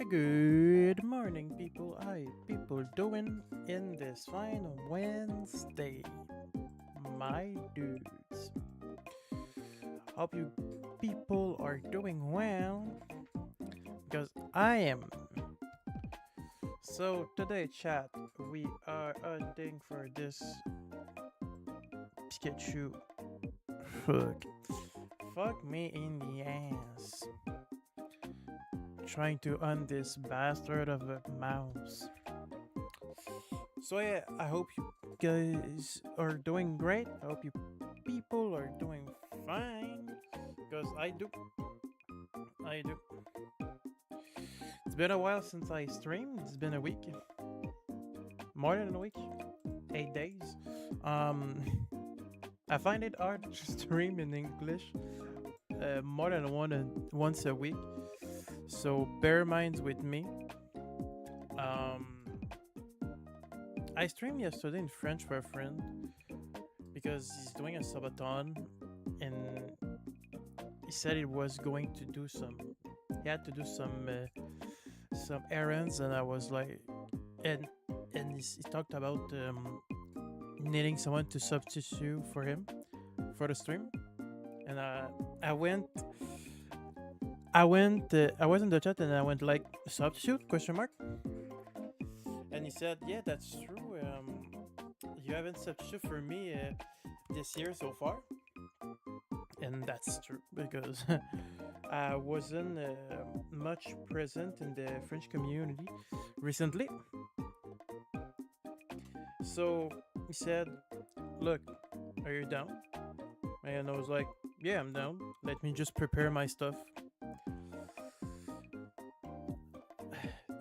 Good morning, people. How people doing in this fine Wednesday, my dudes? Hope you people are doing well, because I am. So today, chat, we are hunting for this Pikachu. Fuck me in the ass. Trying to hunt this bastard of a mouse. So yeah, I hope you guys are doing great. I hope you people are doing fine. Because I do. I do. It's been a while since I streamed. It's been a week. More than a week. 8 days. I find it hard to stream in English more than once a week. So bear minds with me. I streamed yesterday in French for a friend because he's doing a subathon, and he said he was going to do some. He had to do some errands, and I was like, and he talked about needing someone to substitute for him for the stream, and I went. I was in the chat and I went like substitute question mark, and he said, "Yeah, that's true. You haven't substitute for me this year so far," and that's true because I wasn't much present in the French community recently. So he said, "Look, are you down?" And I was like, "Yeah, I'm down. Let me just prepare my stuff."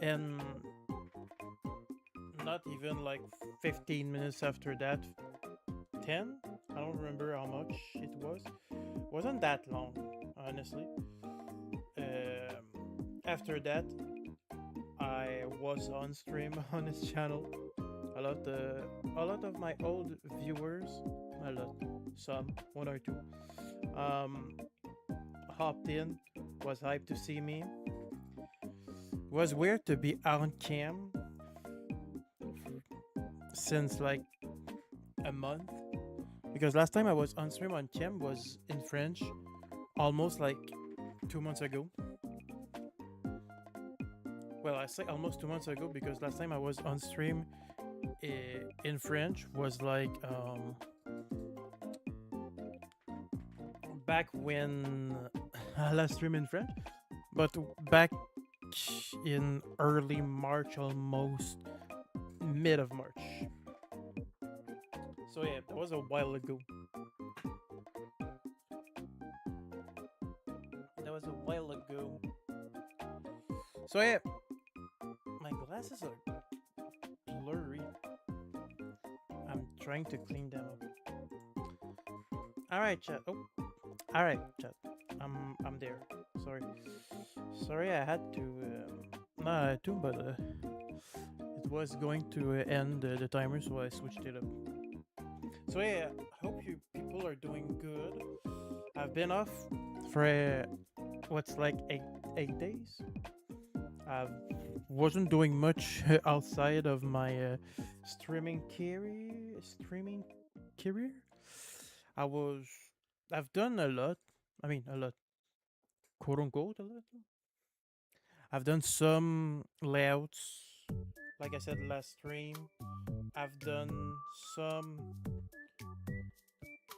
And not even like 15 minutes after that, 10, I don't remember how much it was, wasn't that long, honestly. After that, I was on stream on his channel. A lot of my old viewers, one or two, hopped in, was hyped to see me. Was weird to be on cam since like a month, because last time I was on stream on cam was in French, almost like 2 months ago. Well, I say almost 2 months ago because last time I was on stream in French was like back when I last streamed in French, but back in early March, almost mid of March. So yeah, that was a while ago. So yeah, my glasses are blurry. I'm trying to clean them up. All right, chat. Oh, all right, chat. I'm there. Sorry, I had to. Not I had to, but it was going to end the timer, so I switched it up. So yeah, I hope you people are doing good. I've been off for what's like 8 days. I wasn't doing much outside of my streaming career. I've done a lot. I mean, a lot, quote unquote, a lot. I've done some layouts, like I said last stream. I've done some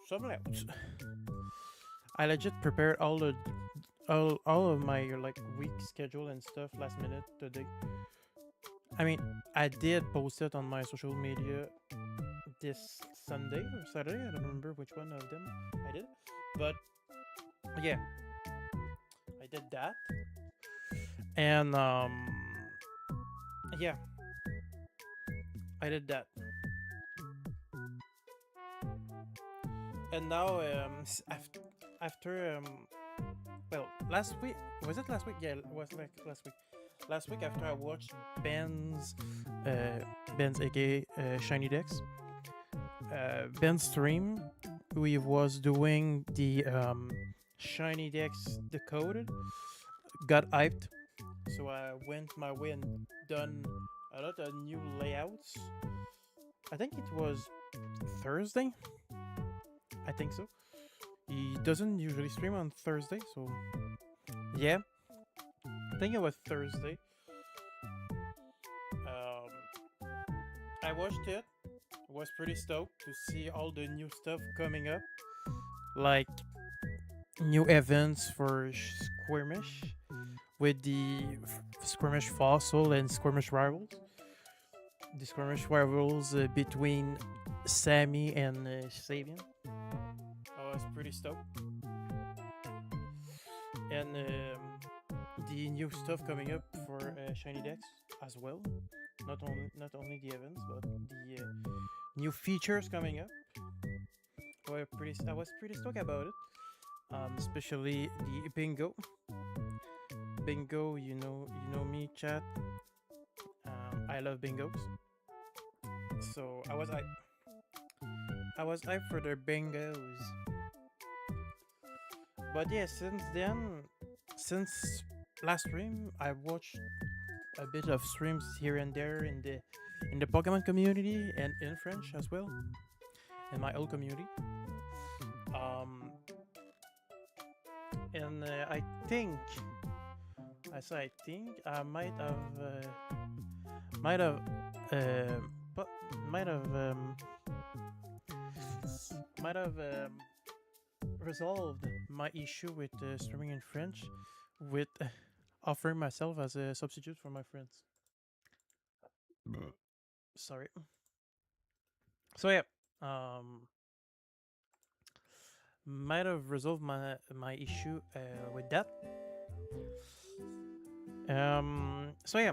layouts. I legit prepared all of my like week schedule and stuff last minute today. I mean, I did post it on my social media this Sunday or Saturday. I don't remember which one of them I did, but yeah, I did that. And yeah, I did that. And now after well, last week, was it last week? Yeah, it was like last week. Last week after I watched Ben's aka shinydex Ben's stream, we was doing the shinydex decoded. Got hyped. So I went my way and done a lot of new layouts. I think it was Thursday. I think so. He doesn't usually stream on Thursday, so yeah. I think it was Thursday. I watched it. Was pretty stoked to see all the new stuff coming up, like new events for Squirmish with the Squirmish Fossil and Squirmish Rivals. The Squirmish Rivals between Sammy and Sabian. I was pretty stoked. And the new stuff coming up for shinydex as well. Not only the events, but the new features coming up. I was pretty stoked about it. Especially the bingo. Bingo, you know me, chat. I love bingos. So I was hyped for the bingos. But yeah, since last stream, I watched a bit of streams here and there in the Pokemon community and in French as well, in my old community. And I think I might have but might have resolved my issue with streaming in French with offering myself as a substitute for my friends. Sorry. So yeah, might have resolved my issue with that. So yeah,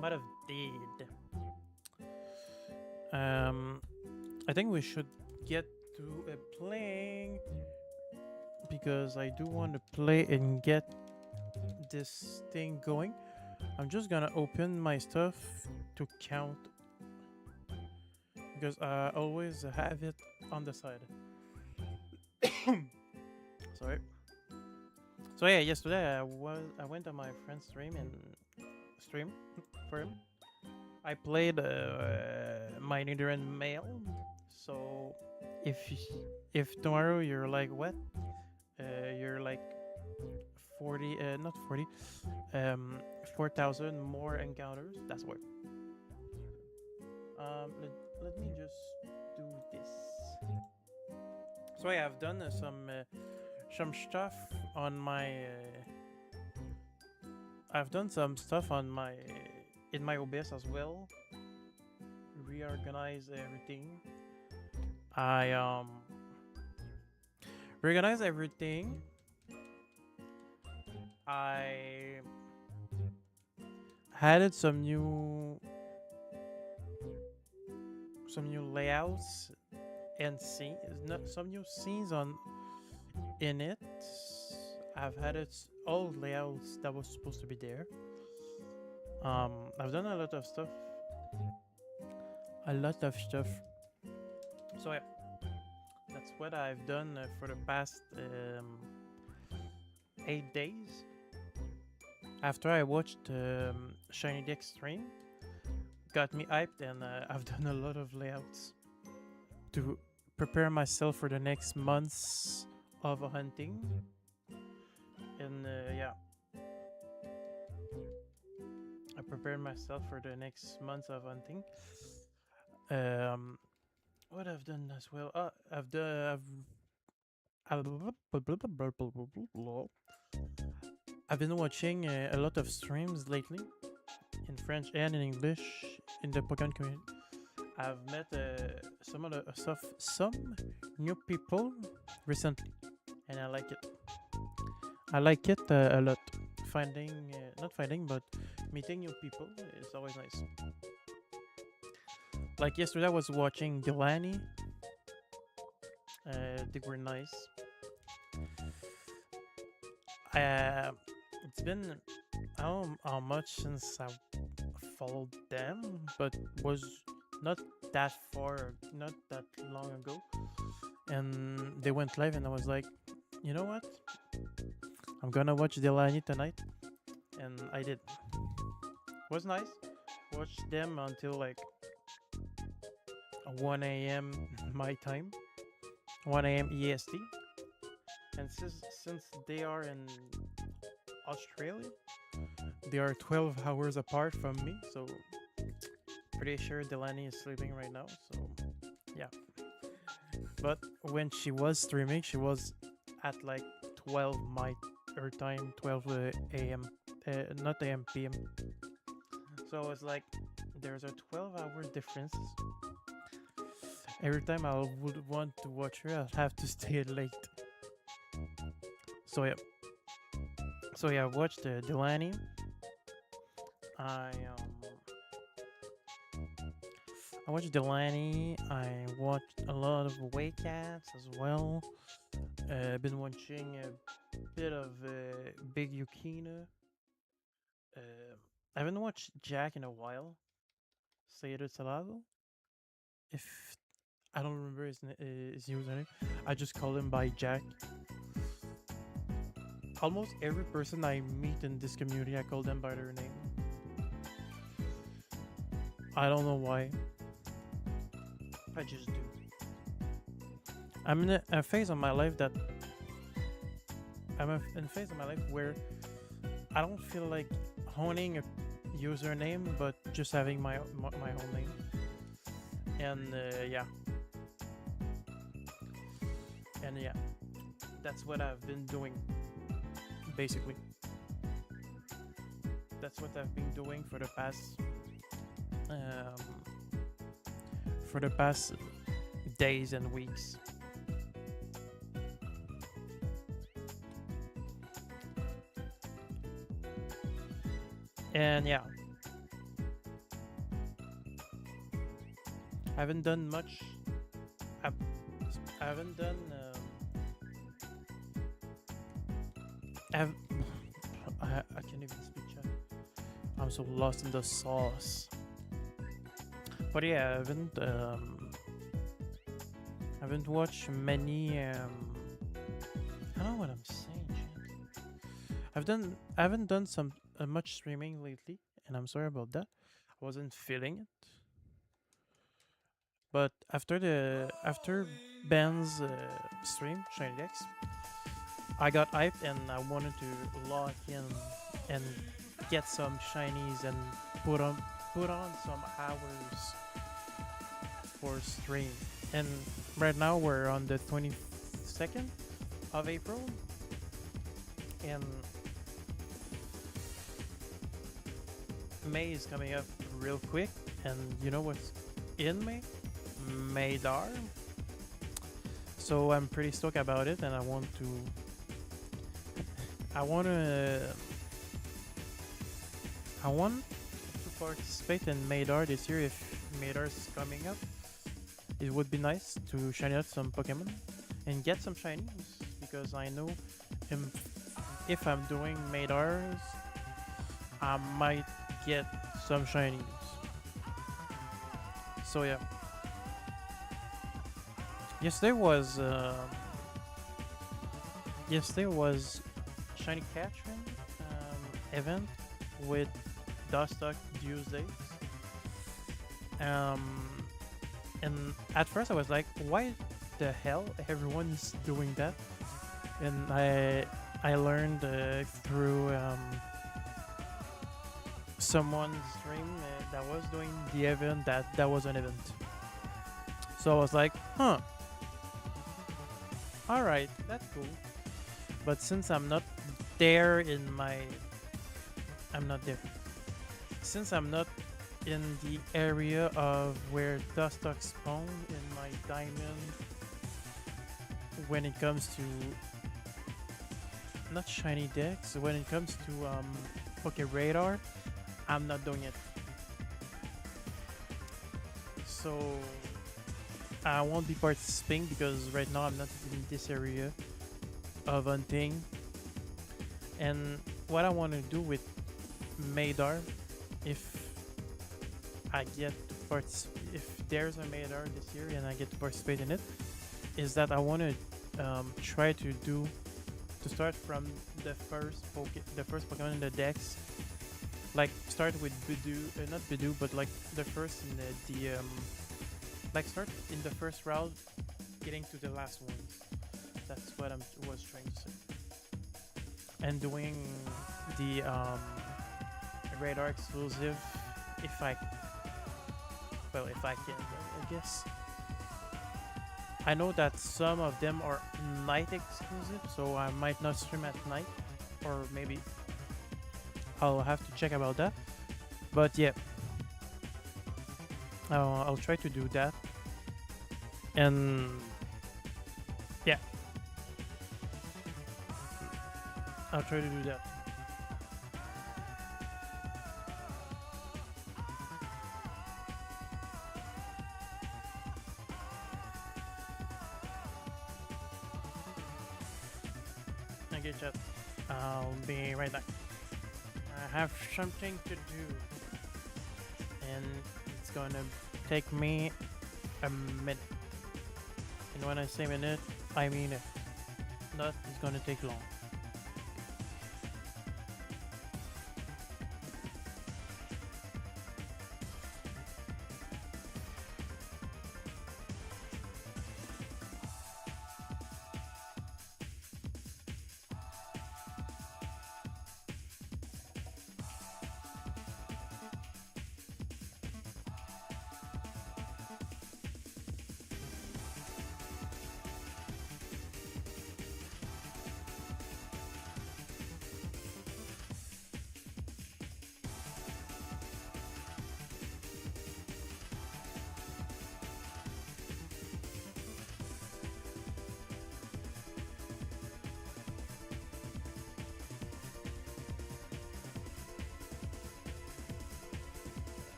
might have did. I think we should get to playing because I do want to play and get this thing going. I'm just gonna open my stuff to count because I always have it on the side. Sorry. So yeah, yesterday I went on my friend's stream for him. I played my Nidoran male. So if tomorrow you're like what, you're like 40, not 40, 4,000 more encounters. That's why. Let me just do this. So yeah, I've done some stuff on my. I've done some stuff on my in my OBS as well. Reorganize everything. I reorganize everything. I added some new layouts and some new scenes in it. I've added all layouts that was supposed to be there. I've done a lot of stuff. So yeah, that's what I've done for the past 8 days. After I watched shinydex stream, got me hyped, and I've done a lot of layouts to prepare myself for the next months of hunting. And yeah, I prepared myself for the next months of hunting. What I've done as well? I've been watching a lot of streams lately, in French and in English, in the Pokemon community. I've met some new people recently, and I like it. I like it a lot. But meeting new people is always nice. Like yesterday, I was watching Delani. They were nice. It's been I don't know how much since I followed them, but was not that far, not that long ago. And they went live, and I was like, you know what? I'm gonna watch Delaney tonight, and I did. Was nice. Watched them until like 1 a.m. my time, 1 a.m. EST. And since they are in Australia, they are 12 hours apart from me, so pretty sure Delaney is sleeping right now. So yeah. But when she was streaming, she was at like 12 my her time, 12 a.m. Not a.m. p.m. So it's like there's a 12-hour difference. Every time I would want to watch her, I'll have to stay late. So yeah. So yeah, I watched Delaney. I I watched Delaney. I watched a lot of Away Cats as well. I've been watching a bit of Big Yukina. I haven't watched Jack in a while. Sayed Salado. If I don't remember his username, I just call him by Jack. Almost every person I meet in this community, I call them by their name. I don't know why. I just do. I'm in a phase of my life that in a phase of my life where I don't feel like honing a username, but just having my own name. And yeah, that's what I've been doing. Basically, that's what I've been doing for the past days and weeks. And yeah, I haven't done much. I haven't done. I can't even speak chat. I'm so lost in the sauce. But yeah, I haven't watched many. I don't know what I'm saying. Chat. I haven't done some much streaming lately, and I'm sorry about that. I wasn't feeling it. But after Ben's stream, shinydex, I got hyped and I wanted to lock in and get some shinies and put on some hours for stream. And right now we're on the 22nd of April, and May is coming up real quick. And you know what's in May? Maydar. So I'm pretty stoked about it, and I want to participate in Maydar this year. If Maydar is coming up, it would be nice to shine out some Pokemon and get some shinies, because I know if I'm doing Maydars, I might get some shinies. So yeah. Yesterday was Shiny Catching event with Dustock Tuesdays. And at first I was like, why the hell everyone is doing that? And I learned through someone's stream that was doing the event that was an event. So I was like, huh. Alright, that's cool. But since I'm not there I'm not there. Since I'm not in the area of where Dustock spawn in my diamond, when it comes to not shinydex, when it comes to Pokéradar, I'm not doing it. So I won't be participating because right now I'm not in this area of hunting. And what I want to do with Maydar, if there's a Maydar this year and I get to participate in it, is that I want to try to do to start from the first Pokemon in the Dex. Like start with Budu, not Budu, but like the first in the like start in the first round, getting to the last ones. That's what I was trying to say. And doing the radar exclusive if I can, I guess. I know that some of them are night exclusive, so I might not stream at night, or maybe I'll have to check about that. But yeah, I'll try to do that. And yeah, I'll try to do that. Okay, chat. I'll be right back. I have something to do, and it's gonna take me a minute. And when I say minute, I mean it. Not it's gonna take long.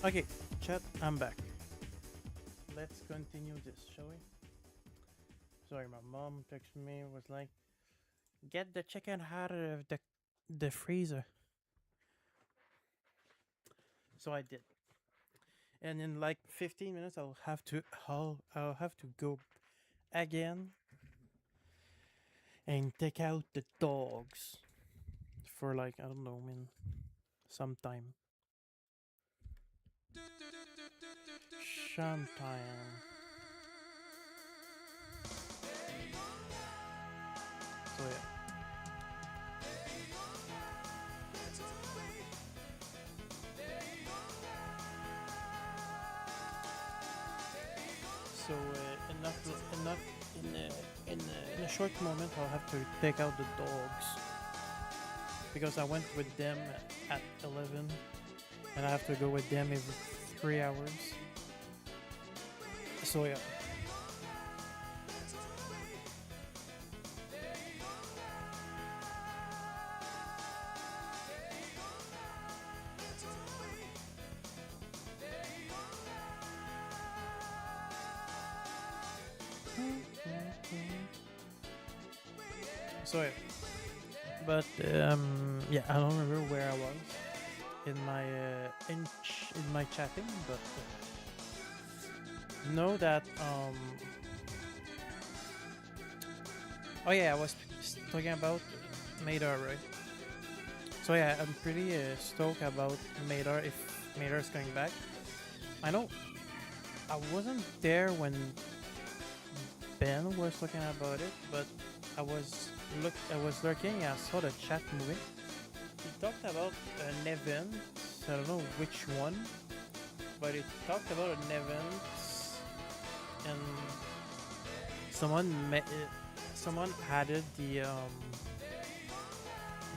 Okay, chat, I'm back. Let's continue this, shall we? Sorry, my mom texted me, was like, get the chicken out of the freezer. So I did. And in like 15 minutes I'll have to go again and take out the dogs for like, I don't know, man, some time. Sometime. So yeah. So enough in a short moment I'll have to take out the dogs because I went with them at 11 and I have to go with them every 3 hours. So yeah. So yeah. But yeah, I don't remember where I was in my chatting, but know that oh yeah, I was talking about Madar, right? So yeah, I'm pretty stoked about Madar if Madar is coming back. I know I wasn't there when Ben was talking about it, but I was lurking. I saw the chat moving. He talked about an event. I don't know which one, but it talked about an event, and someone added the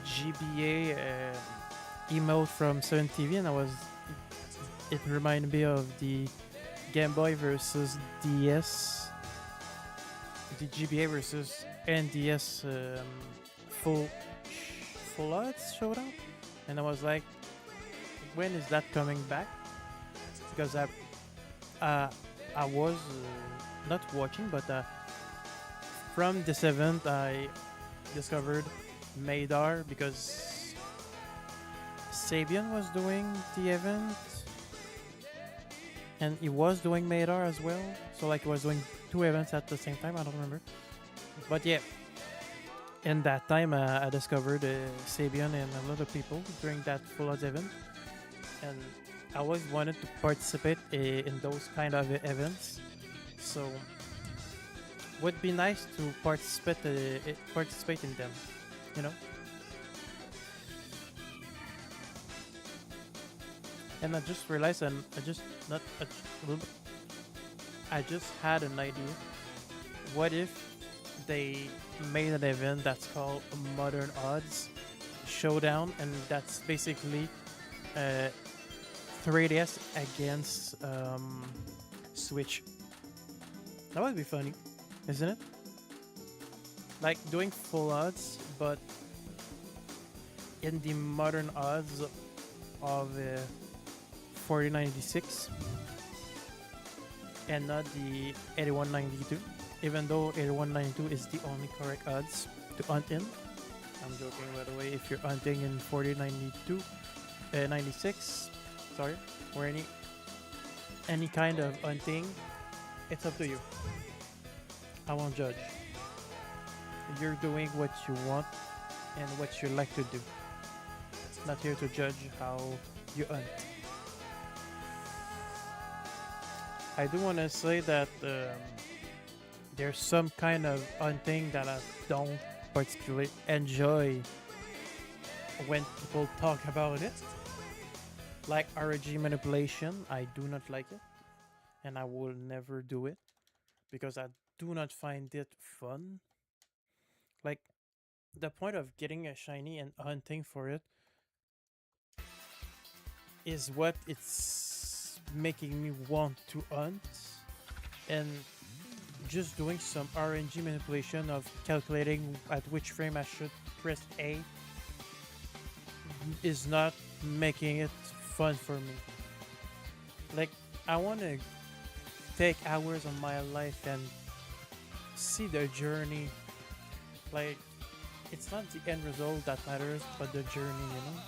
GBA emote from 7TV, and it reminded me of the Game Boy versus DS, the GBA versus NDS full odds showdown, and I was like, when is that coming back? Because I was not watching, but from this event, I discovered Madar because Sabian was doing the event and he was doing Madar as well. So like he was doing two events at the same time. I don't remember, but yeah. In that time, I discovered Sabian and a lot of people during that full odds event, and I always wanted to participate in those kind of events. So would be nice to participate in them, you know. And I just realized, and I just not a little bit, I just had an idea. What if they made an event that's called Modern Odds Showdown, and that's basically uh, 3DS against Switch? That would be funny, isn't it? Like doing full odds, but in the modern odds of 4096 and not the 8192, even though 8192 is the only correct odds to hunt in. I'm joking, by the way. If you're hunting in 4092, 96, sorry, or any kind of hunting, it's up to you. I won't judge. You're doing what you want and what you like to do. Not here to judge how you hunt. I do want to say that there's some kind of hunting that I don't particularly enjoy when people talk about it. Like RNG manipulation, I do not like it. And I will never do it because I do not find it fun. Like, the point of getting a shiny and hunting for it is what it's making me want to hunt, and just doing some RNG manipulation of calculating at which frame I should press A is not making it fun for me. Like, I want to take hours of my life and see the journey. Like, it's not the end result that matters, but the journey, you know?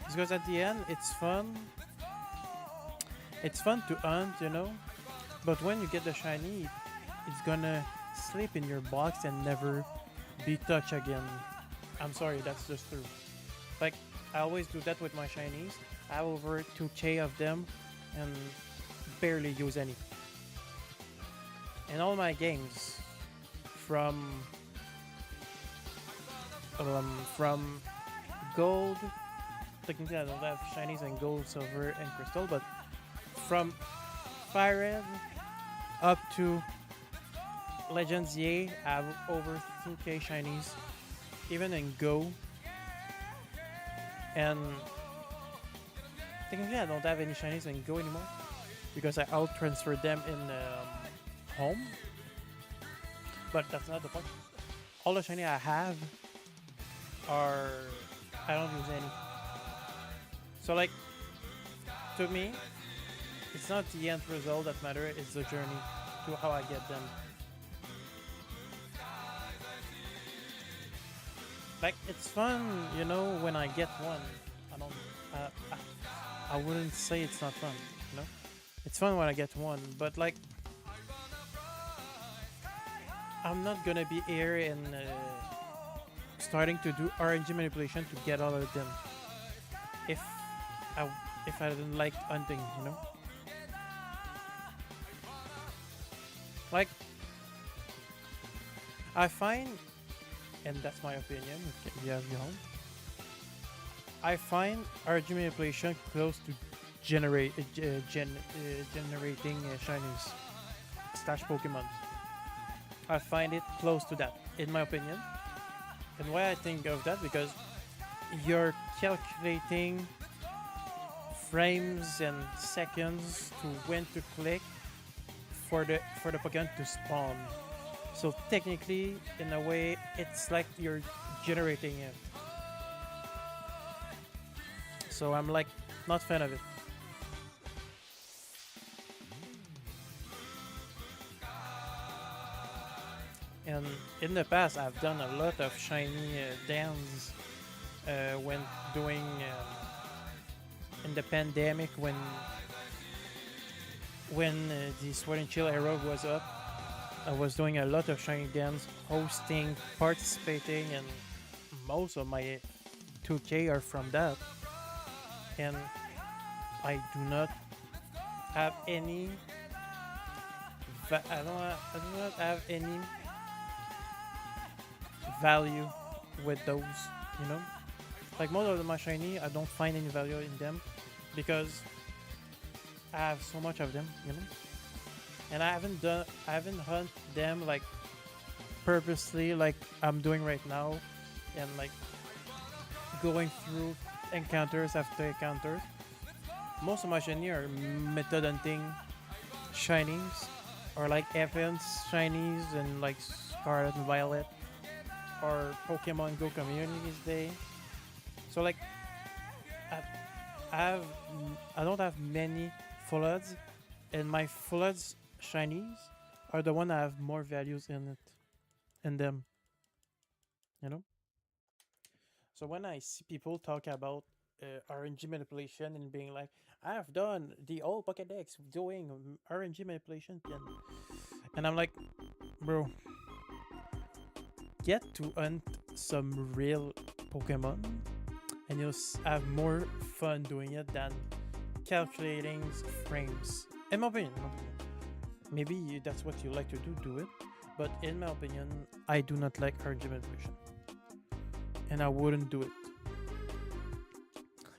Because at the end, it's fun. It's fun to hunt, you know? But when you get the shiny, it's gonna sleep in your box and never be touched again. I'm sorry, that's just true. Like, I always do that with my shinies. I have over 2k of them and barely use any. In all my games, from gold, technically I don't have shinies and gold, silver, and crystal, but from Fire Red up to Legends EA, I have over 2k shinies, even in Go. And technically I don't have any shinies in Go anymore because I out transferred them in Home. But that's not the point. All the shiny I have are, I don't use any. So like, to me, it's not the end result that matters, it's the journey to how I get them. Like, it's fun, you know, when I get one. I wouldn't say it's not fun, you know? It's fun when I get one, but like, I'm not gonna be here and starting to do RNG manipulation to get all of them. If I didn't like hunting, you know? Like, I find, and that's my opinion, you have your own, I find RNG manipulation close to generating shinies / Pokemon. I find it close to that, in my opinion. And why I think of that, because you're calculating frames and seconds to when to click for the Pokemon to spawn. So technically, in a way, it's like you're generating it. So I'm like not fan of it. And in the past, I've done a lot of shiny dams when doing in the pandemic when the Sword and Chill era was up. I was doing a lot of shiny dams, hosting, participating, and most of my 2K are from that. And I do not have any. I do not have any value with those. You know, like most of my shiny, I don't find any value in them because I have so much of them. You know, and I haven't hunt them like purposely like I'm doing right now, and like going through encounters after encounters. Most of my shiny are method hunting shinies, or like events shinies, and like Scarlet and Violet, or Pokemon Go Communities Day. So like I, I have I don't have many Floods, and my Floods shinies are the one that have more values in them. You know. So when I see people talk about RNG manipulation and being like, I've done the old Pokédex doing RNG manipulation, and I'm like, bro, get to hunt some real Pokemon, and you'll have more fun doing it than calculating frames. In my opinion, maybe that's what you like to do it. But in my opinion, I do not like RNG manipulation, and I wouldn't do it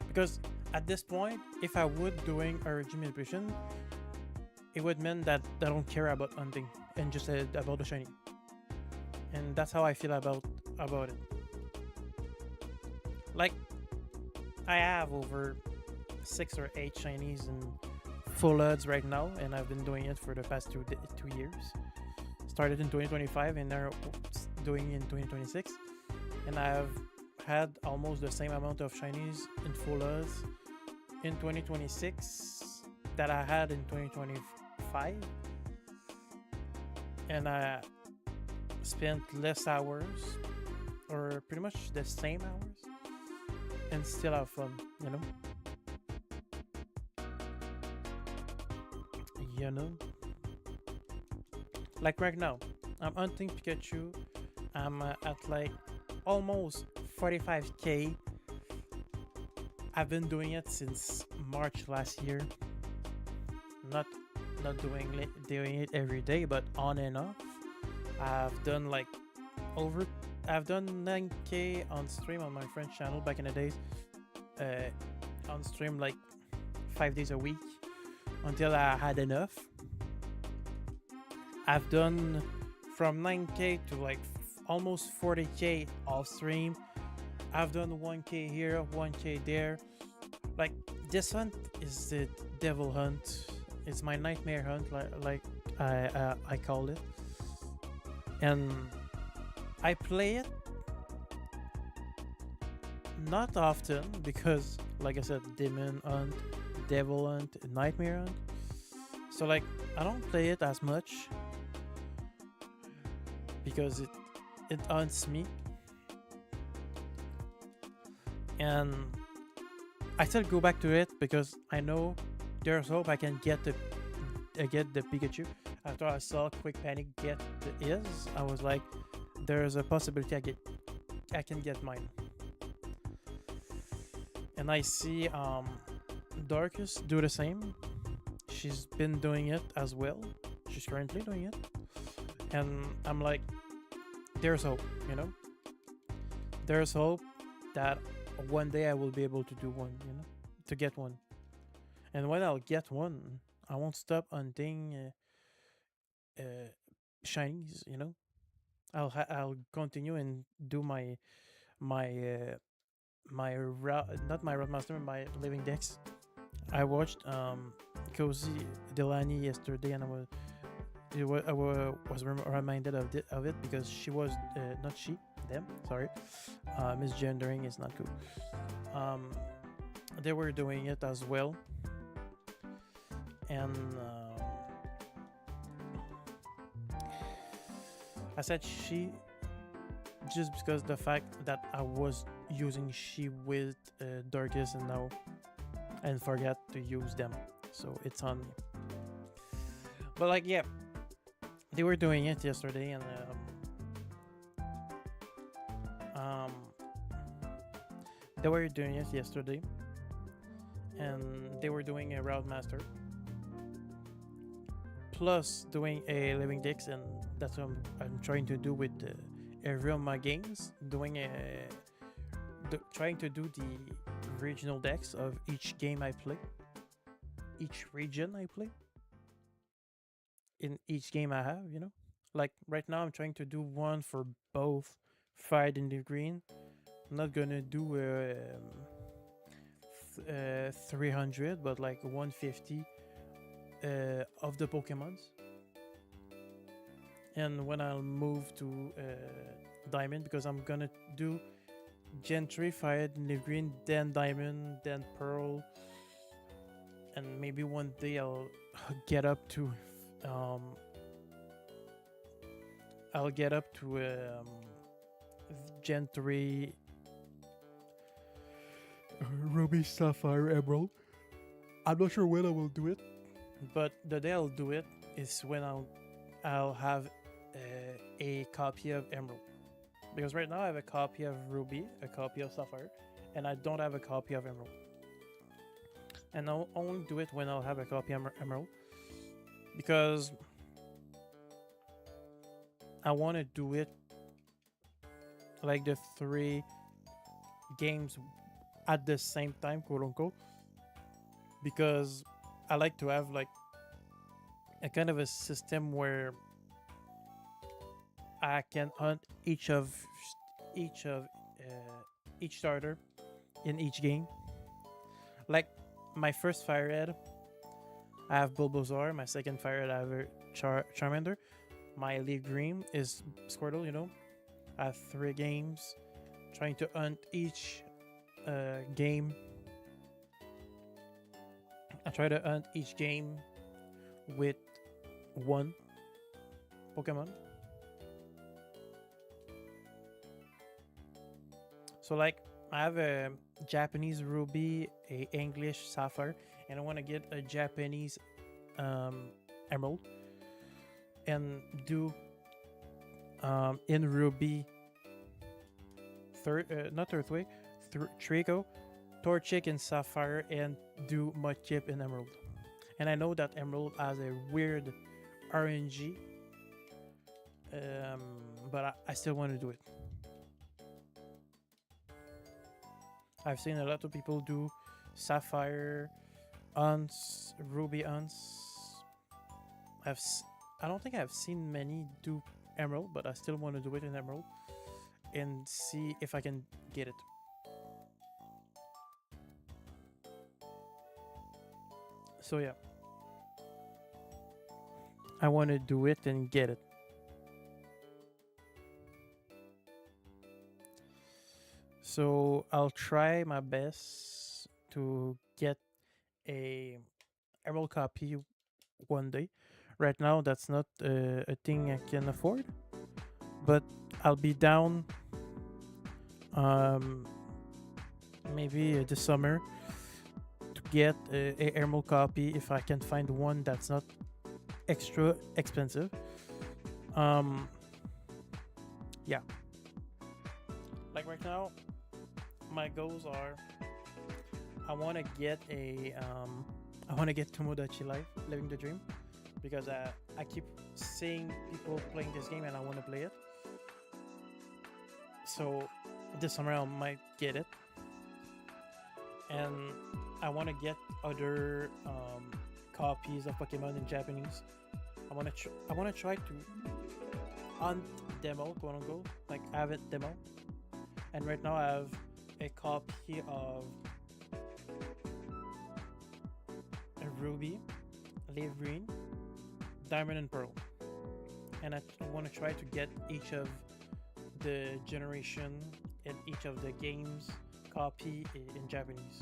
because at this point, if I would doing RNG manipulation, it would mean that I don't care about hunting and just about the shiny, and that's how I feel about it. Like I have over 6 or 8 shinies and full odds right now, and I've been doing it for the past 2 years. Started in 2025 and now doing in 2026, and I've had almost the same amount of shinies in full odds in 2026 that I had in 2025, and I spent less hours or pretty much the same hours and still have fun, you know. You know, like right now, I'm hunting Pikachu. I'm at like almost 45k. I've been doing it since March last year. Not not doing it every day, but on and off. I've done like over. I've done 9k on stream on my French channel back in the days. On stream like 5 days a week until I had enough. I've done from 9k to like almost 40k off stream. I've done 1k here, 1k there. Like this hunt is the devil hunt. It's my nightmare hunt, like I call it, and I play it not often because, like I said, demon hunt, devil hunt, nightmare hunt. So like I don't play it as much because it haunts me, and I still go back to it because I know there's hope I can get the Pikachu. After I saw Quick Panic get his, I was like, there's a possibility I can get mine. And I see Darkus do the same. She's been doing it as well. She's currently doing it, and I'm like, there's hope, you know. There's hope that one day I will be able to do one, you know, to get one. And when I'll get one, I won't stop hunting shinies, you know. I'll continue and do my not my Roadmaster, my Living Dex. I watched Cozy Delany yesterday, and I was reminded of it because she was not she them sorry, misgendering is not good. They were doing it as well, and I said she just because the fact that I was using she with Darkest and now and forget to use them, so it's on me. But like, yeah, they were doing it yesterday, and um, they were doing it yesterday, and they were doing a Route Master plus doing a Living Dex, and that's what I'm trying to do with every of my games, doing trying to do the regional decks of each game I play, each region I play, in each game I have, you know? Like right now, I'm trying to do one for both Fired in the Green. I'm not gonna do 300, but like 150 of the Pokemons. And when I'll move to Diamond, because I'm gonna do Gen 3 Fired in the Green, then Diamond, then Pearl, and maybe one day I'll get up to Gen 3 Ruby, Sapphire, Emerald. I'm not sure when I will do it, but the day I'll do it is when I'll have a copy of Emerald. Because right now I have a copy of Ruby, a copy of Sapphire, and I don't have a copy of Emerald. And I'll only do it when I'll have a copy of Emerald, because I want to do it like the 3 games at the same time, quote unquote, because I like to have like a kind of a system where I can hunt each starter in each game. Like my first Fire Red, I have Bulbasaur. My second Fire Red, I have a Charmander. My Leaf Green is Squirtle. You know, I have 3 games trying to hunt each game. I try to hunt each game with 1 Pokemon. So like I have a Japanese Ruby, a English Sapphire, and I want to get a Japanese Emerald and do in Ruby not Earthway, Trico, Torchic and Sapphire, and do Mudkip in Emerald. And I know that Emerald has a weird RNG, but I still want to do it. I've seen a lot of people do Sapphire, Unts, Ruby Unts. I don't think I've seen many do Emerald, but I still want to do it in Emerald and see if I can get it. So yeah, I want to do it and get it. So I'll try my best to get a Emerald copy one day. Right now, that's not a thing I can afford, but I'll be down maybe this summer to get a Emerald copy if I can find one that's not extra expensive. Yeah. Like right now, my goals are I want to get Tomodachi Life, Living the Dream, because I keep seeing people playing this game and I want to play it. So this summer I might get it, and I want to get other copies of Pokemon in Japanese. I want to try to hunt demo, quote unquote, like have it demo. And right now I have a copy of a Ruby, Leaf Green, Diamond and Pearl. And I want to try to get each of the generation and each of the games copy in Japanese.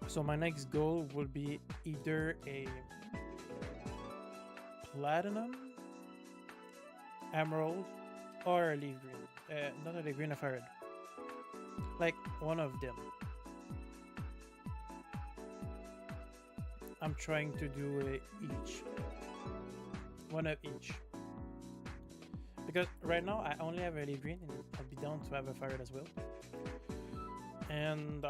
So my next goal will be either a Platinum, Emerald, or a leaf green. Not a leaf green, a fire red. Like one of them. I'm trying to do each. One of each. Because right now I only have a leaf green and I'll be down to have a fire red as well. And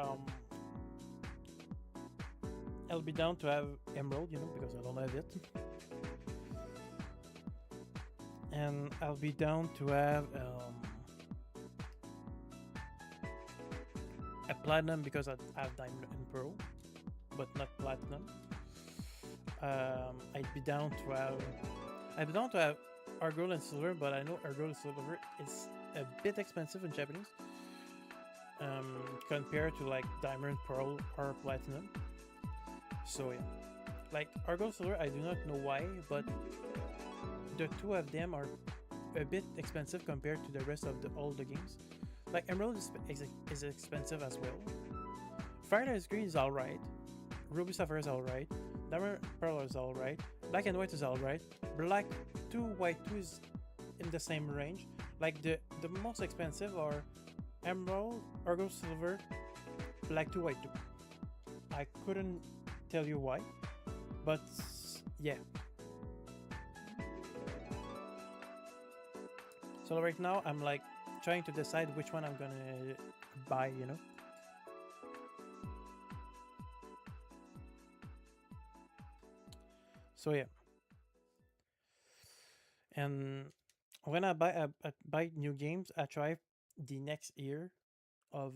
I'll be down to have emerald, you know, because I don't have it. And I'll be down to have a platinum because I have diamond and pearl, but not platinum. I'd be down to have our gold and silver, but I know our gold and silver is a bit expensive in Japanese compared to like diamond, pearl, or platinum. So yeah, like our gold and silver, I do not know why, but the two of them are a bit expensive compared to the rest of all the games. Like emerald is expensive as well. Fire Red Green is alright. Ruby Sapphire is alright. Diamond Pearl is alright. Black and White is alright. Black 2, White 2 is in the same range. Like the most expensive are Emerald, Argo Silver, Black 2, White 2. I couldn't tell you why, but yeah. So right now I'm like trying to decide which one I'm gonna buy, you know. So yeah. And when I buy new games, I try the next year for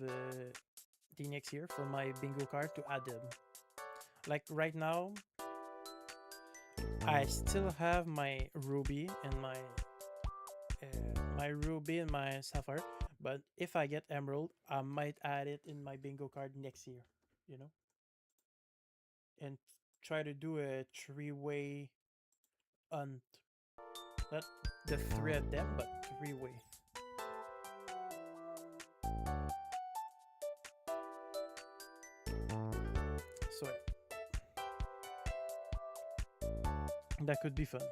my bingo card to add them. Like right now, I still have my ruby and my ruby and my sapphire, but if I get emerald, I might add it in my bingo card next year, you know, and try to do a three-way hunt. Not the three of them, but three-way. So that could be fun.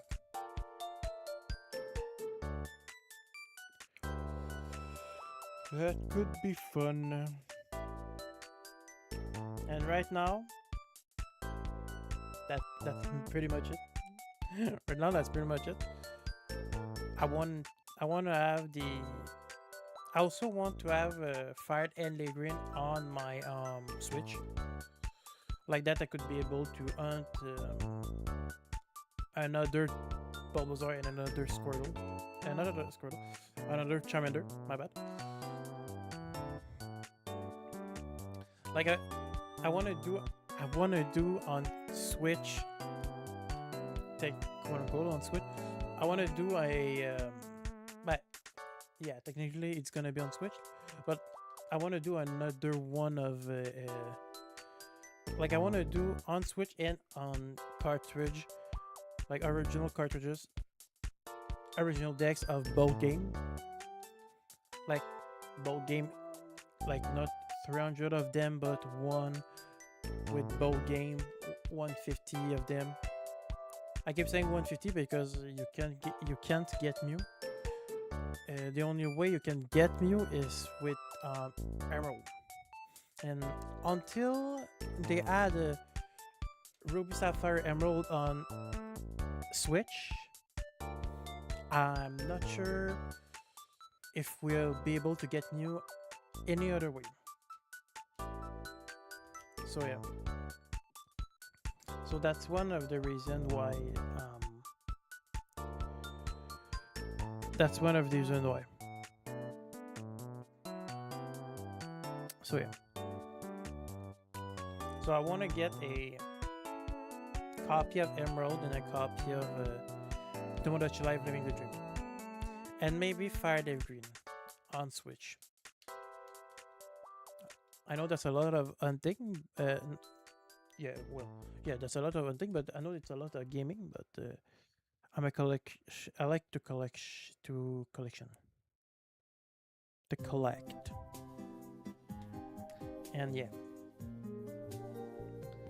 That could be fun. And right now, that's pretty much it. Right now, that's pretty much it. I want to have the. I also want to have Fired and Green on my Switch. Like that, I could be able to hunt another Bulbasaur and another Squirtle, another Charmander. My bad. Like I want to do on Switch. Take quote unquote on Switch. I want to do but yeah, technically it's gonna be on Switch, but I want to do another one of like I want to do on Switch and on cartridge, like original cartridges, original decks of both game, like both game, like not 300 of them, but one with both game, 150 of them. I keep saying 150 because you can't get Mew. The only way you can get Mew is with Emerald. And until they add Ruby Sapphire Emerald on Switch, I'm not sure if we'll be able to get Mew any other way. So yeah. So that's one of the reasons why. That's one of the reasons why. So yeah. So I want to get a copy of Emerald and a copy of Tomodachi Life Living the Dream, and maybe Fire Dev Green on Switch. I know that's a lot of hunting. Yeah, that's a lot of hunting, but I know it's a lot of gaming. But I'm a I like to collection. To collect. And yeah.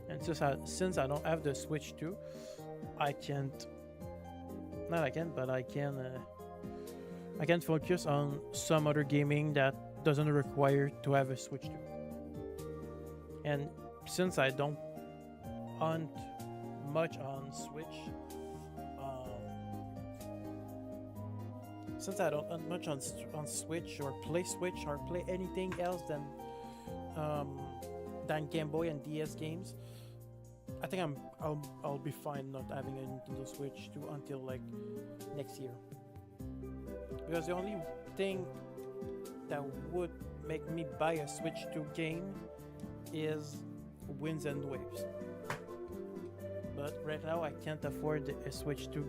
And since I don't have the Switch too, I can't not I can, but I can focus on some other gaming that doesn't require to have a Switch too. And since I don't hunt much on Switch, since I don't hunt much on Switch or play anything else than Game Boy and DS games, I think I'll be fine not having a Nintendo Switch until like next year. Because the only thing that would make me buy a Switch 2 game is Winds and Waves. But right now I can't afford a Switch 2,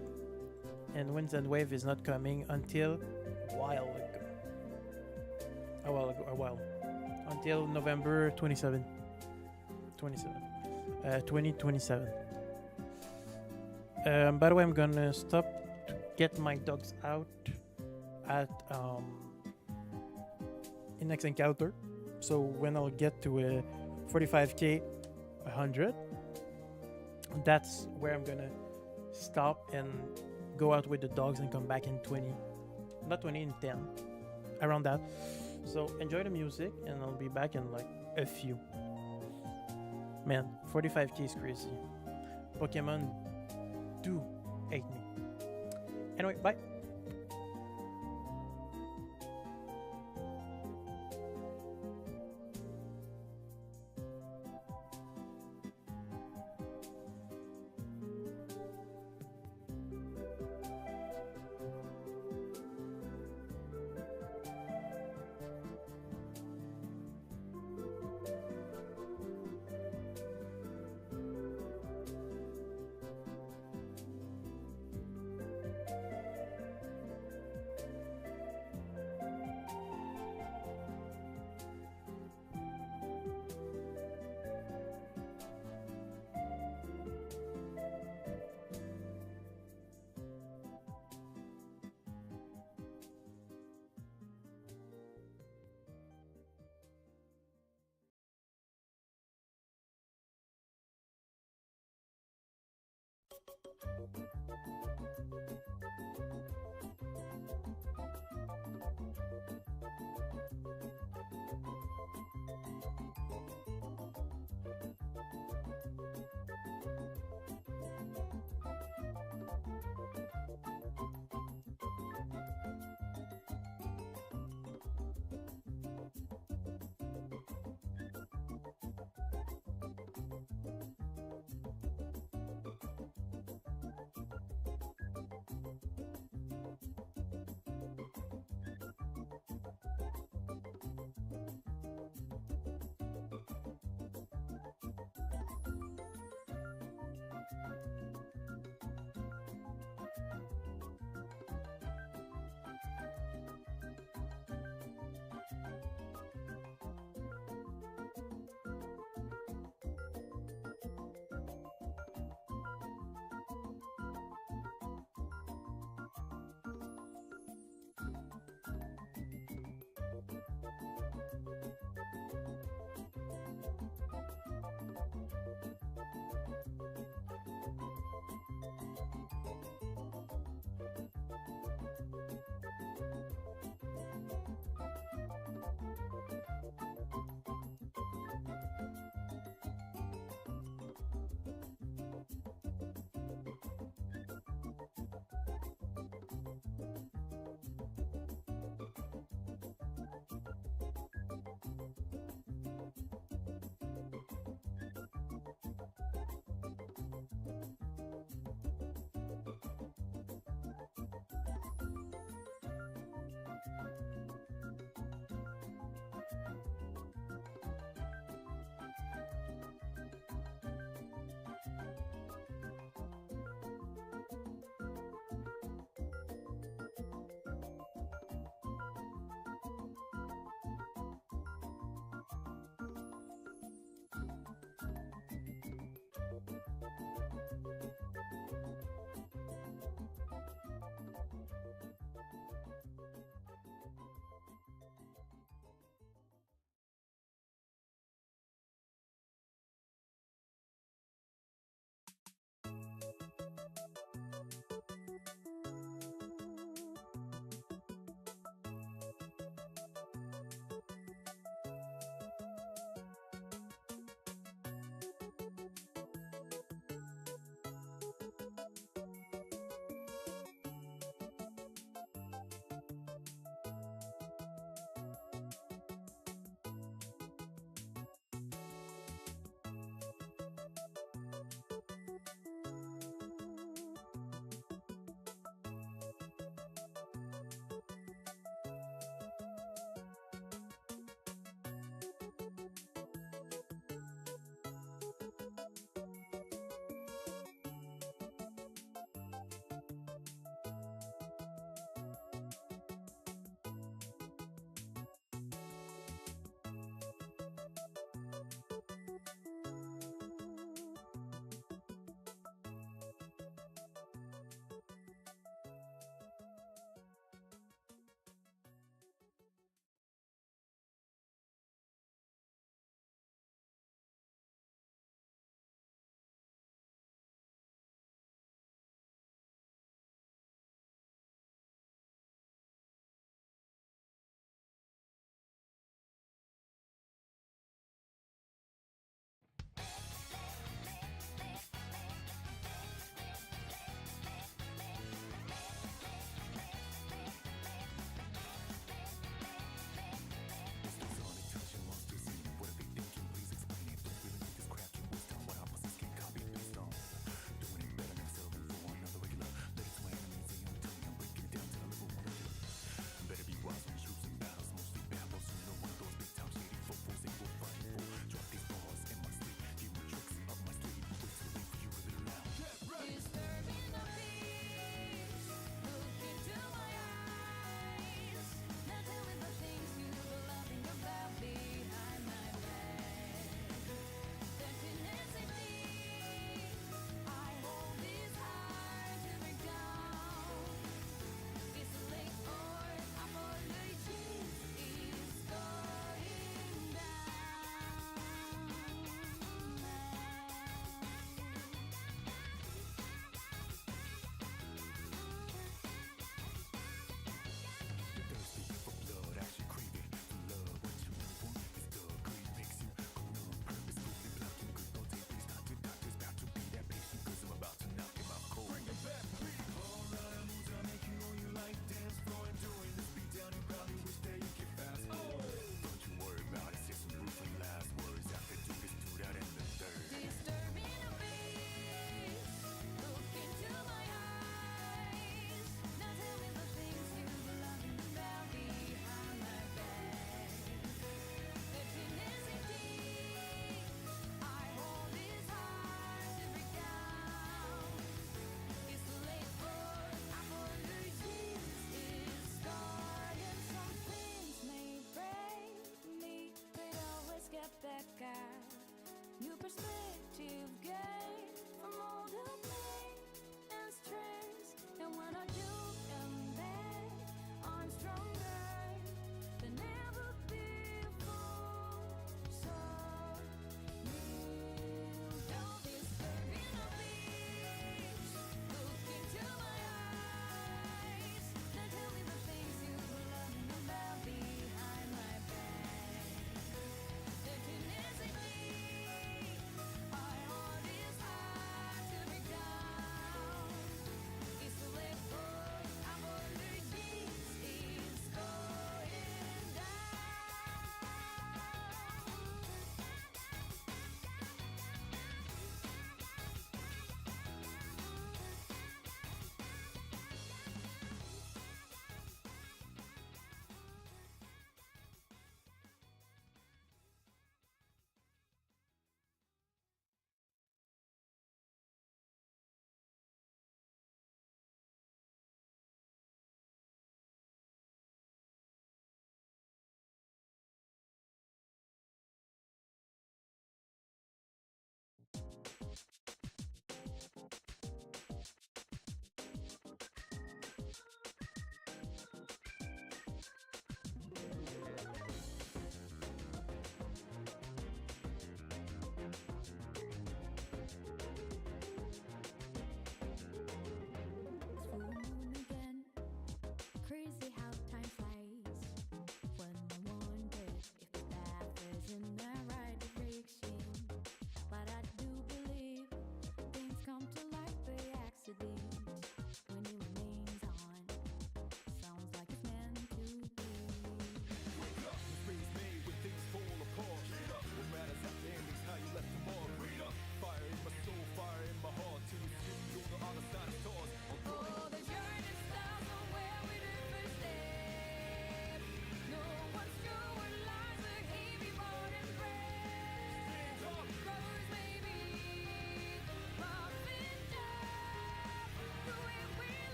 and Winds and Wave is not coming until a while. Until November 2027. By the way, I'm gonna stop to get my dogs out at in next encounter. So when I'll get to a 45k 100, that's where I'm gonna stop and go out with the dogs and come back in 20, not 20, in 10, around that. So enjoy the music and I'll be back in like a few. Man, 45k is crazy. Pokemon do hate me. Anyway, bye.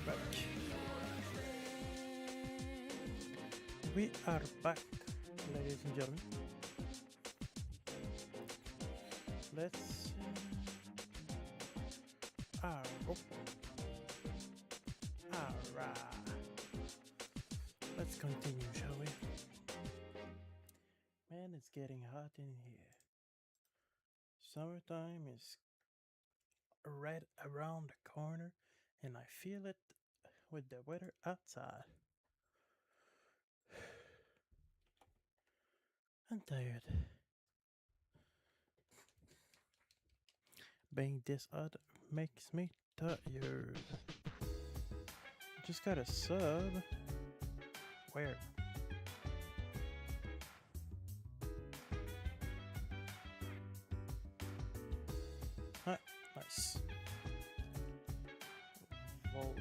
back. We are back, ladies and gentlemen. Let's oh. Alright. Let's continue, shall we? Man, it's getting hot in here. Summertime is right around the corner, and I feel it with the weather outside. I'm tired. Being this hot makes me tired. Just got a sub. Where? Huh, nice. Volt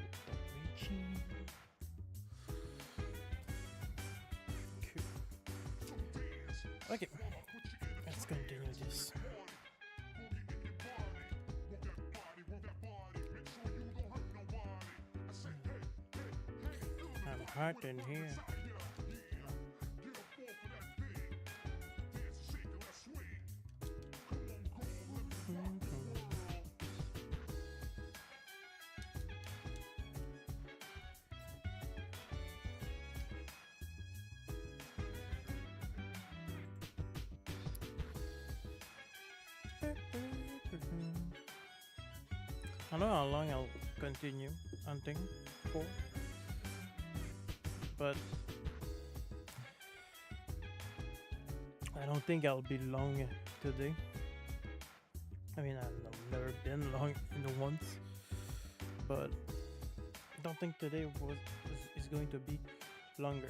reaching. Cool. Okay, let's continue this. I'm hot in here. I don't know how long I'll continue hunting for, but I don't think I'll be long today. I mean, I've never been long in the once, but I don't think today is going to be longer.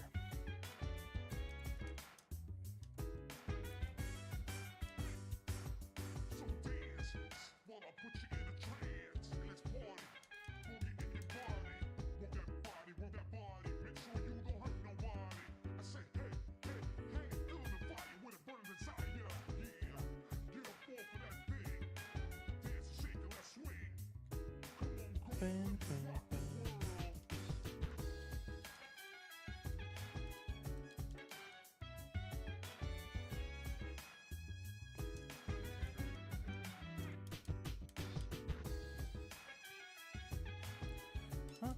Huh?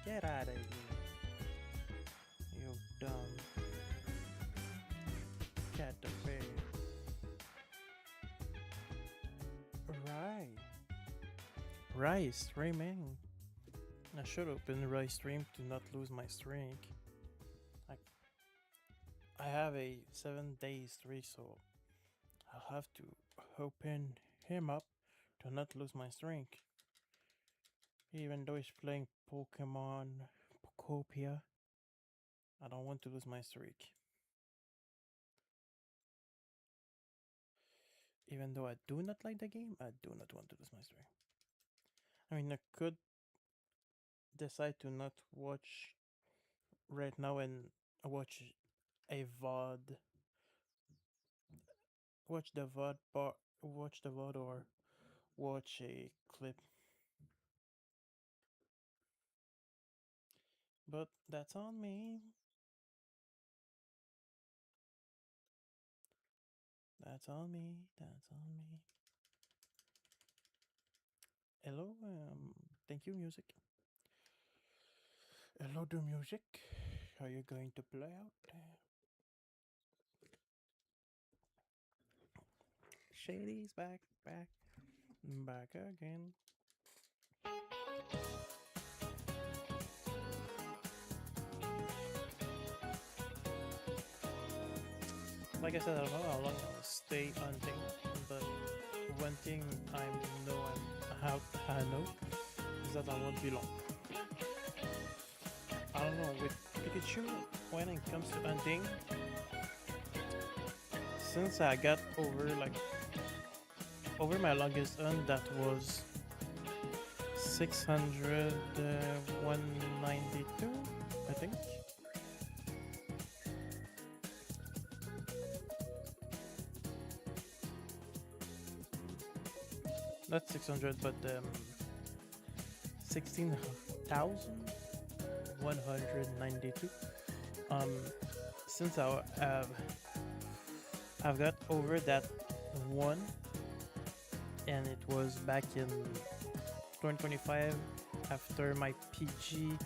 Get out of here, you dumb caterpillar. Right streaming. I should open the right stream to not lose my streak. I have a 7-day streak, so I'll have to open him up to not lose my streak. Even though he's playing Pokemon Pokopia, I don't want to lose my streak. Even though I do not like the game, I do not want to lose my streak. I mean, I could decide to not watch right now and watch a VOD. Watch the VOD or watch a clip. But that's on me. That's on me. That's on me. Hello, thank you, music. Hello, the music. Are you going to play out? Shady's back again. Like I said, I don't know how long I'll stay hunting, but one thing I know is that I won't be long. I don't know, with Pikachu, when it comes to hunting, since I got over my longest hunt, that was 600, 192, I think. Not 600, but 1600. 192. Um, since I've got over that one, and it was back in 2025 after my PG,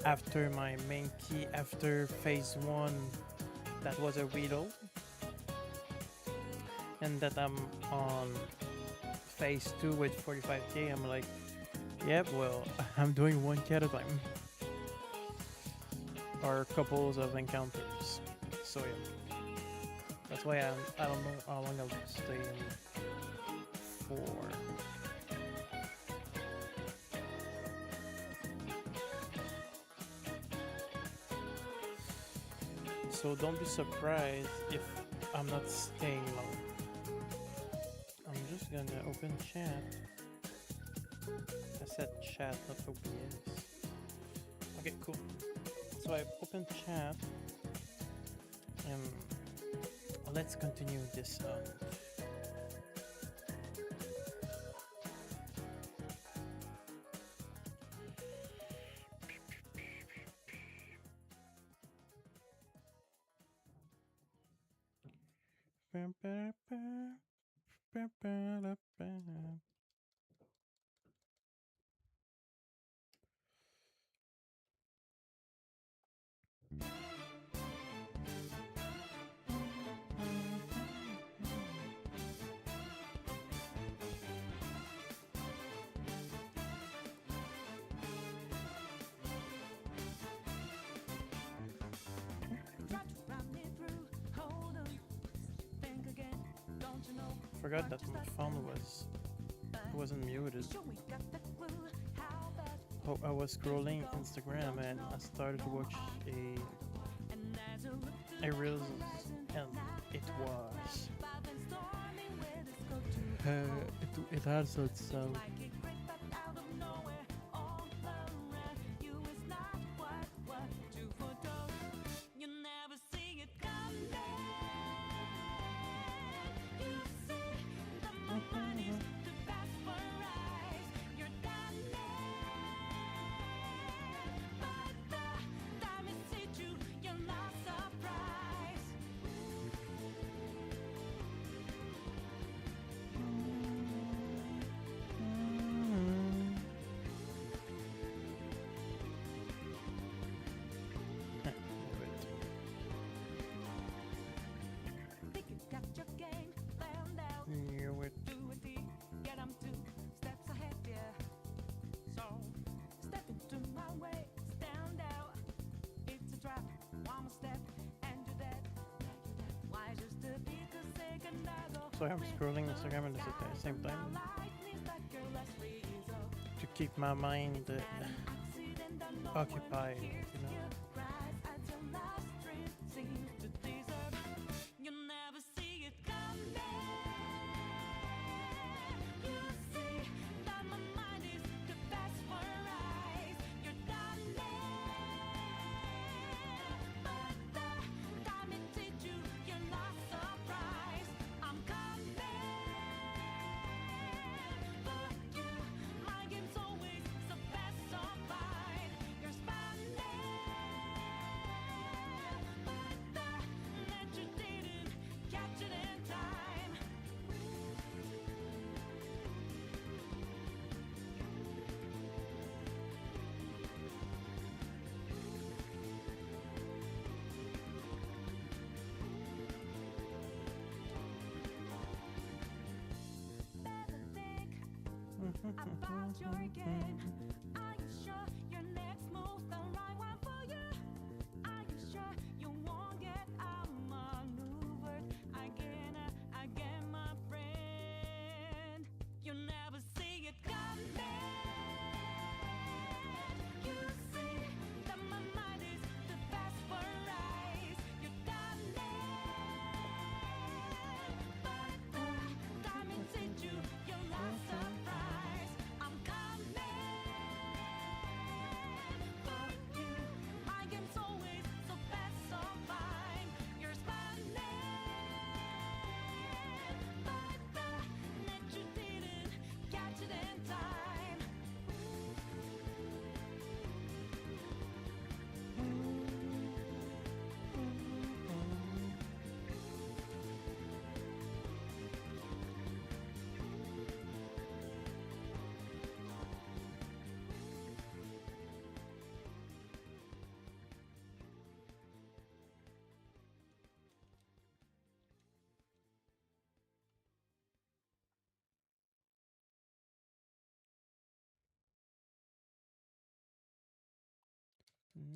after my main key, after phase 1 that was a Weedle, and that I'm on phase 2 with 45k. I'm like, yep, well, I'm doing 1k at a time, or couples of encounters. So yeah, that's why I don't know how long I'll stay in for. So don't be surprised if I'm not staying long. I'm just gonna open chat. I said chat, not OBS. Okay, cool. So I opened chat, and let's continue this. Forgot that my phone wasn't muted. Oh, I was scrolling Instagram and I started to watch a reels, and it was it had such sound. So I'm scrolling Instagram at the same time to keep my mind occupied, you know. About your game. Are you sure your next move's the right one for you? Are you sure you won't get outmaneuvered again, my friend? You never see it coming. You see that my mind is the best for eyes. You got me, but the time it hit you, you're not surprised. I'm coming.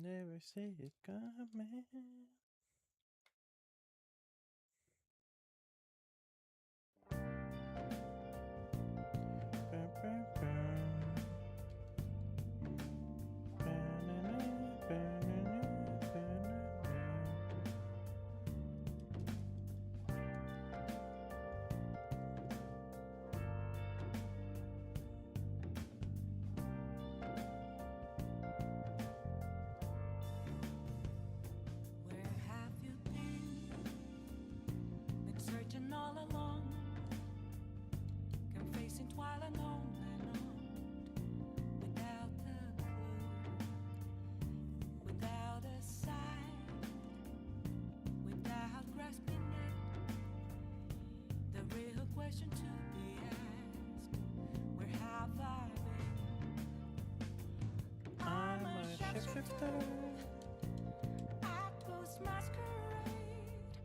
Never see it coming. Bum, bum, bum. Ba-na-na, ba-na-na, ba-na-na. Where have you been? Been searching all along, confessing while alone and on, without a clue, without a sign, without grasping it. The real question to be asked: where have I been? I'm a shapeshifter. Actors masquerade,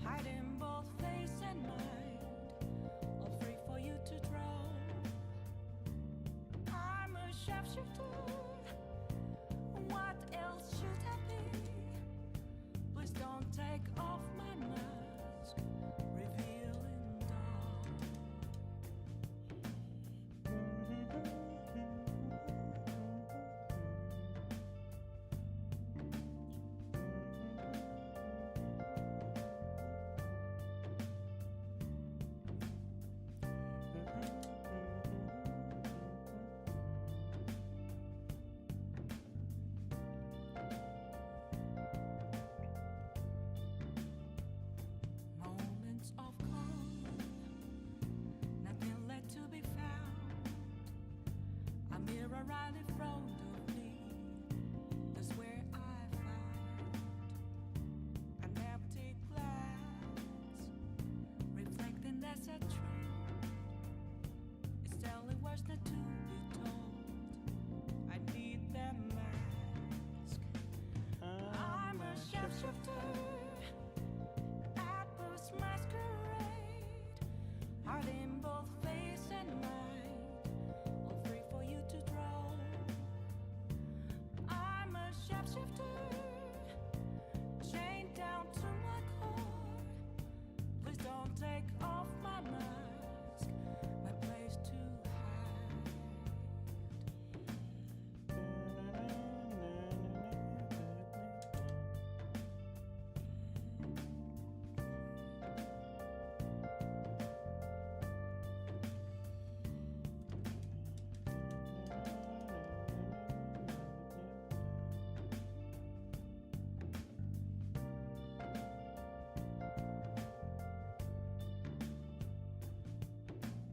hiding both face and mind, all free for you to draw. I'm a shapeshifter. What else should I be? Please don't take off my mask, revealing dawn. Moments of calm, nothing left to be found. A mirror right in front of me, that's where I find an empty glass, reflecting that's a truth. It's telling words not to be told. I need that mask. I'm a shapeshifter. Apples masquerade, hiding both face and mind, all free for you to draw. I'm a shapeshifter, chained down to my core. Please don't take off my mask, my place to hide.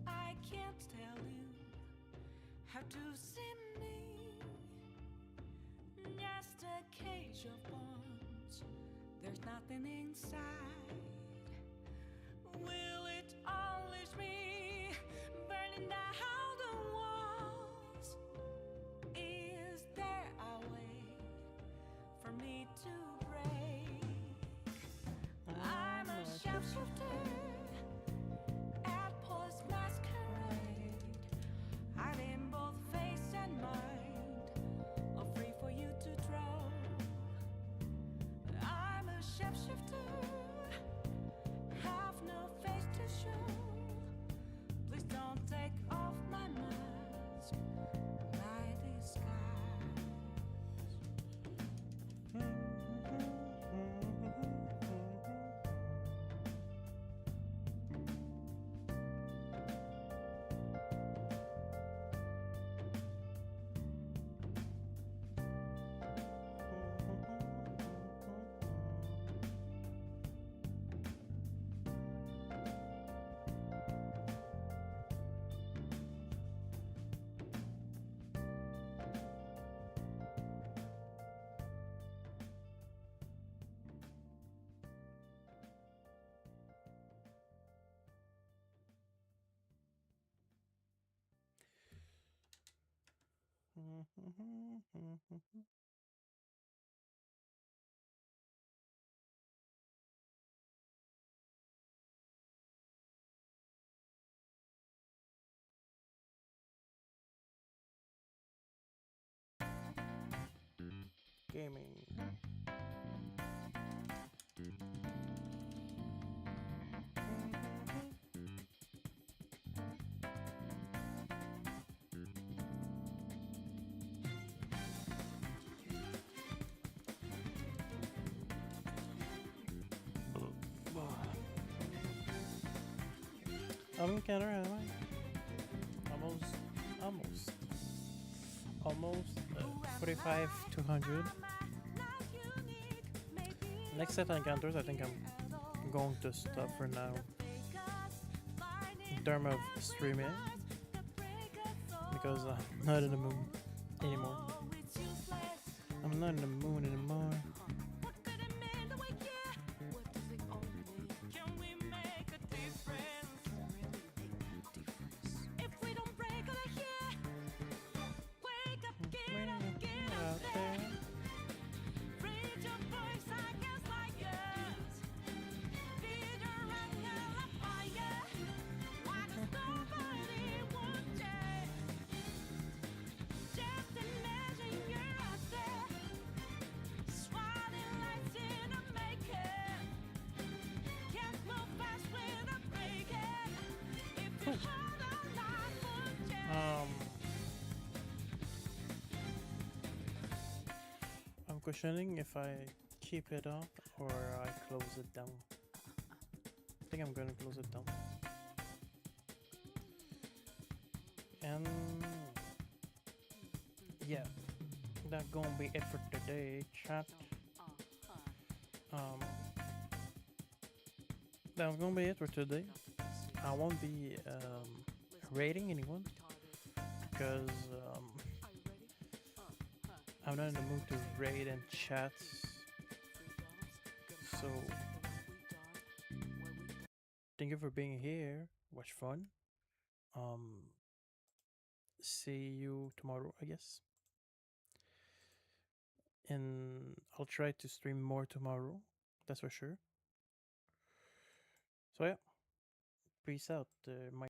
I can't tell you how to see me. Just a cage of bones. There's nothing inside. Will it unleash me, burning down the walls? Is there a way for me to break? I'm a shapeshifter. Apples masquerade, hiding both face and mind, all free for you to draw. I'm a shapeshifter, have no face to show. Please don't take off my mask, my disguise. gaming. How many counter am I? Almost. Almost 45 200. Next set of encounters, I think I'm going to stop for now. In terms of streaming, because I'm not in the mood anymore. I'm not in the mood anymore. Out there. Um, I'm questioning if I keep it up or I close it down. I think I'm gonna close it down. And yeah, that's gonna be it for today, chat. Um, that's gonna be it for today. I won't be rating anyone because I'm not in the mood to rate and chat. So thank you for being here. Watch fun. Um, see you tomorrow, I guess. And I'll try to stream more tomorrow. That's for sure. So yeah, peace out, my